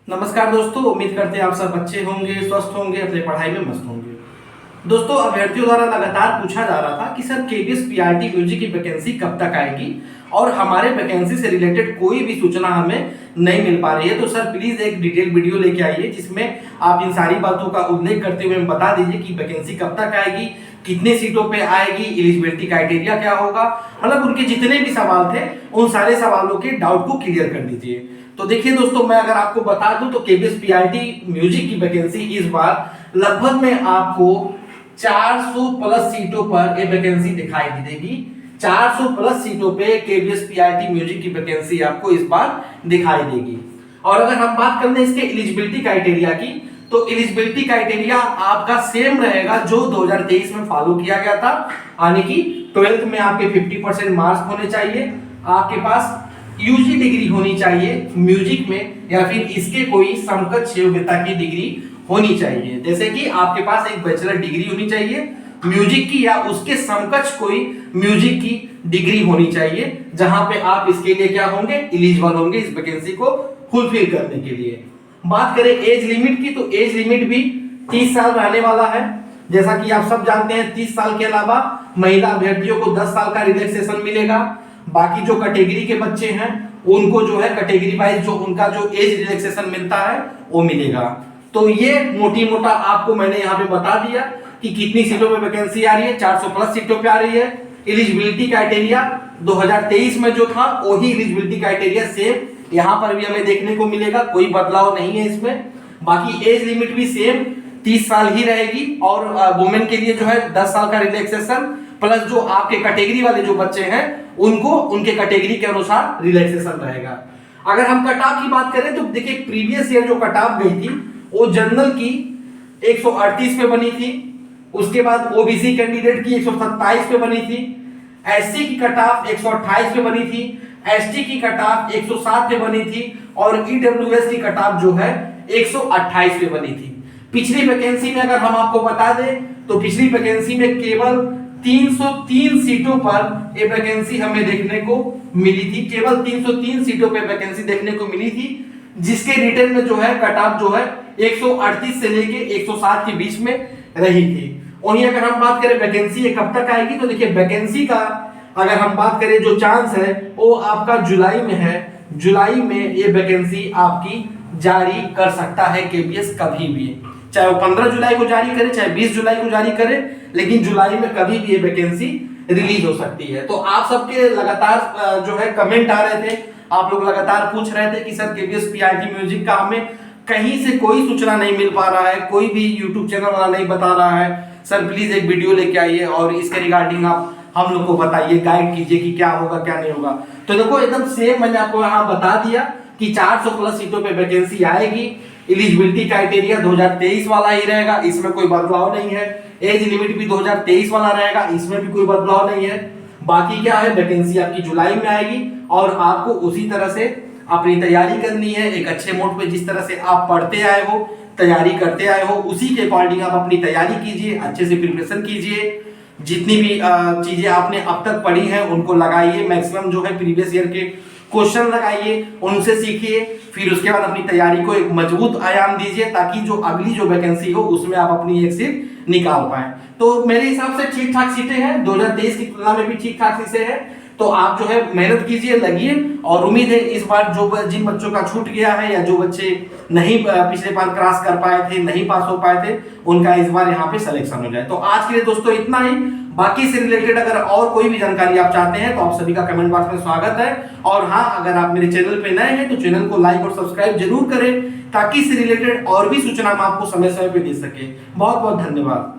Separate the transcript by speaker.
Speaker 1: नमस्कार दोस्तों, उम्मीद करते हैं आप सब अच्छे होंगे, स्वस्थ होंगे, अपने पढ़ाई में मस्त होंगे। दोस्तों, अभ्यर्थियों द्वारा लगातार पूछा जा रहा था कि सर केबीएस पीआरटी म्यूजिक की वैकेंसी कब तक आएगी और हमारे वैकेंसी से रिलेटेड कोई भी सूचना हमें नहीं मिल पा रही है। तो सर प्लीज एक डिटेल वीडियो लेके आइए जिसमें आप इन सारी बातों का उल्लेख करते हुए बता दीजिए कि वैकेंसी कब तक आएगी, कितने सीटों पे आएगी, एलिजिबिलिटी क्राइटेरिया क्या होगा, मतलब उनके जितने भी सवाल थे उन सारे सवालों के डाउट को क्लियर कर दीजिए। तो देखिए दोस्तों, मैं अगर आपको बता दूं तो केबीएस पीआरटी म्यूजिक की वैकेंसी इस बार लगभग में आपको 400 प्लस सीटों पर ये वैकेंसी दिखाई देगी। 400 प्लस सीटों पे केबीएस पीआरटी म्यूजिक की वैकेंसी आपको इस बार दिखाई देगी। और अगर हम बात कर लें इसके एलिजिबिलिटी क्राइटेरिया की, तो एलिजिबिलिटी क्राइटेरिया आपका सेम रहेगा जो 2023 में फॉलो किया गया था, यानी कि 12th में आपके 50% मार्क्स होने चाहिए, आपके पास यूजी डिग्री होनी चाहिए म्यूजिक में या फिर इसके कोई समकक्ष योग्यता की डिग्री होनी चाहिए। जैसे कि आपके पास एक बैचलर डिग्री होनी चाहिए म्यूजिक की या उसके समकक्ष कोई म्यूजिक की डिग्री होनी चाहिए, जहां पे आप इसके लिए क्या होंगे, एलिजिबल होंगे इस वैकेंसी को फुलफिल करने के लिए। बात करें एज लिमिट की, तो एज लिमिट भी 30 साल रहने वाला है। जैसा कि आप सब जानते हैं 30 साल के अलावा महिला अभ्यर्थियों को 10 साल का रिलैक्सेशन मिलेगा। बाकी जो कैटेगरी के बच्चे हैं उनको जो है कैटेगरी वाइज जो उनका जो एज रिलैक्सेशन मिलता है वो मिलेगा। तो ये मोटी मोटा आपको मैंने यहाँ पे बता दिया कि कितनी सीटों पे वैकेंसी आ रही है। 400 प्लस सीटों पे आ रही है। एलिजिबिलिटी क्राइटेरिया 2023 में जो था वही एलिजिबिलिटी क्राइटेरिया सेम यहाँ पर भी हमें देखने को मिलेगा, कोई बदलाव नहीं है इसमें। बाकी एज लिमिट भी सेम 30 साल ही रहेगी और वुमेन के लिए जो है 10 साल का रिलैक्सेशन प्लस जो आपके कैटेगरी वाले जो बच्चे हैं उनको उनके कैटेगरी के अनुसार रिलैक्सेशन रहेगा। अगर हम कट ऑफ की बात करें तो देखिए प्रीवियस ईयर जो कट ऑफ गई थी वो जनरल की 138 पे बनी थी, उसके बाद ओबीसी कैंडिडेट की 127 पे बनी थी, एससी की कट ऑफ 128 पे बनी थी, एसटी की कट ऑफ 107 पे बनी थी और ईडब्ल्यूएस की कट ऑफ जो है 128 पे बनी थी। पिछली वैकेंसी में अगर हम आपको बता दें तो पिछली वैकेंसी में केवल 303 सीटों पर ये वैकेंसी हमें देखने को मिली थी। केवल 303 सीटों पे वैकेंसी देखने को मिली थी, जिसके रिटर्न में जो है कट ऑफ जो है 138 से लेके 107 के बीच में रही थी। वहीं अगर हम बात करें वैकेंसी ये कब तक आएगी, तो देखिए वैकेंसी का अगर हम बात करें जो चांस है वो आपका जुलाई में है। जुलाई में ये वैकेंसी आपकी जारी कर सकता है केबीएस कभी भी, चाहे वो 15 जुलाई को जारी करे चाहे 20 जुलाई को जारी करे, लेकिन जुलाई में कभी भी ये वैकेंसी रिलीज हो सकती है। तो आप सबके लगातार जो है कमेंट आ रहे थे, आप लोग लगातार पूछ रहे थे कि सर केबीएस पीआरटी म्यूजिक का हमें कहीं से कोई सूचना नहीं मिल पा रहा है, कोई भी यूट्यूब चैनल वाला नहीं बता रहा है। सर प्लीज एक वीडियो लेके आइए और इसके रिगार्डिंग आप हम लोग को बताइए, गाइड कीजिए कि क्या होगा क्या नहीं होगा। तो देखो एकदम सेम मैंने आपको यहाँ बता दिया कि 400 प्लस सीटों पे वैकेंसी आएगी। एलिजिबिलिटी क्राइटेरिया 2023 वाला ही रहेगा, इसमें कोई बदलाव नहीं है। एज लिमिट भी 2023 वाला रहेगा, इसमें भी कोई बदलाव नहीं है। बाकी क्या है, वैकेंसी आपकी जुलाई में आएगी और आपको उसी तरह से अपनी तैयारी करनी है। एक अच्छे मोड पे जिस तरह से आप पढ़ते आए हो, तैयारी करते आए हो, उसी के अकॉर्डिंग आप अपनी तैयारी कीजिए, अच्छे से प्रिपरेशन कीजिए। जितनी भी चीजें आपने अब तक पढ़ी हैं उनको लगाइए, मैक्सिमम जो है प्रीवियस ईयर के क्वेश्चन लगाइए, उनसे सीखिए, फिर उसके बाद अपनी तैयारी को एक मजबूत आयाम दीजिए ताकि जो अगली जो वैकेंसी हो उसमें आप अपनी एक सीट निकाल पाए। तो मेरे हिसाब से ठीक ठाक सीटें हैं, 2023 की तुलना में भी ठीक ठाक सीटें हैं। तो आप जो है मेहनत कीजिए, लगिए और उम्मीद है इस बार जो जिन बच्चों का छूट गया है या जो बच्चे नहीं पिछले बार क्रॉस कर पाए थे, नहीं पास हो पाए थे, उनका इस बार यहाँ पे सिलेक्शन हो जाए। तो आज के लिए दोस्तों इतना ही। बाकी से रिलेटेड अगर और कोई भी जानकारी आप चाहते हैं तो आप सभी का कमेंट बॉक्स में स्वागत है। और हाँ, अगर आप मेरे चैनल पे नए हैं तो चैनल को लाइक और सब्सक्राइब जरूर करें ताकि इससे रिलेटेड और भी सूचना हम आपको समय समय पे दे सके। बहुत बहुत धन्यवाद।